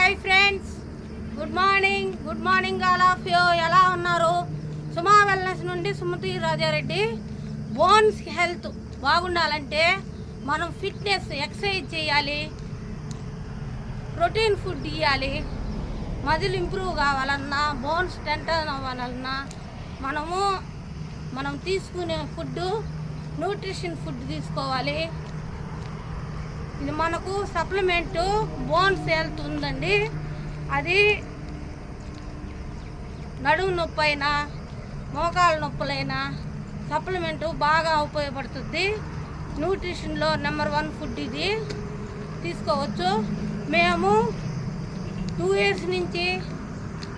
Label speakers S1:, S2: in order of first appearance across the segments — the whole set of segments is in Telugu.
S1: Hi friends, good morning all of you. ఎలా ఉన్నారు? సుమా వెల్నెస్ నుండి సుమతి రాజారెడ్డి. బోన్స్ హెల్త్ బాగుండాలంటే మనం ఫిట్నెస్ ఎక్సర్సైజ్ చేయాలి, ప్రోటీన్ ఫుడ్ ఇవ్వాలి. మజిల్ ఇంప్రూవ్ కావాలన్నా, బోన్స్ స్ట్రెంథన్ అవ్వాలన్నా మనం తీసుకునే ఫుడ్ న్యూట్రిషన్ ఫుడ్ తీసుకోవాలి. ఇది మనకు సప్లిమెంటు బోన్స్ హెల్త్ ఉందండి. అది నడుము నొప్పి అయినా మోకాళ్ళ నొప్పులైనా సప్లిమెంటు బాగా ఉపయోగపడుతుంది. న్యూట్రిషన్లో నెంబర్ 1 ఫుడ్ ఇది తీసుకోవచ్చు. మేము 2 years నుంచి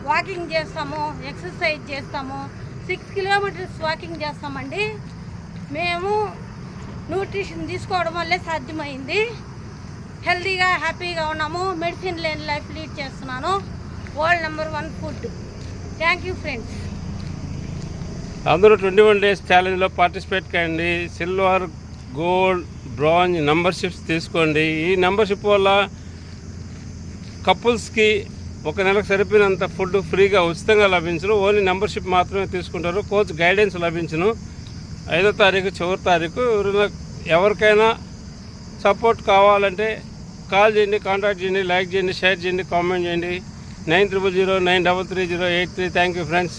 S1: వాకింగ్ చేస్తాము, ఎక్సర్సైజ్ చేస్తాము. 6 kilometers వాకింగ్ చేస్తామండి. మేము న్యూట్రిషన్ తీసుకోవడం వల్లే సాధ్యమైంది. హెల్తీగా హ్యాపీగా ఉన్నాము. మెడిసిన్ లేని లైఫ్ లీడ్ చేస్తున్నాను. World number 1 food. Thank you friends.
S2: అందరూ 21 days ఛాలెంజ్లో పార్టిసిపేట్ కండి. సిల్వర్, గోల్డ్, బ్రాంజ్ మెంబర్షిప్స్ తీసుకోండి. ఈ మెంబర్షిప్ వల్ల కపుల్స్కి 1 నెలకు సరిపోయినంత ఫుడ్ ఫ్రీగా ఉచితంగా లభించును. ఓన్లీ మెంబర్షిప్ మాత్రమే తీసుకుంటారు. కోచ్ గైడెన్స్ లభించును. 5వ తారీఖు, చివరి తారీఖు. ఎవరికైనా సపోర్ట్ కావాలంటే కాల్ చేయండి, కాంటాక్ట్ చేయండి, లైక్ చేయండి, షేర్ చేయండి, కామెంట్ చేయండి. 9009330833. Thank you friends.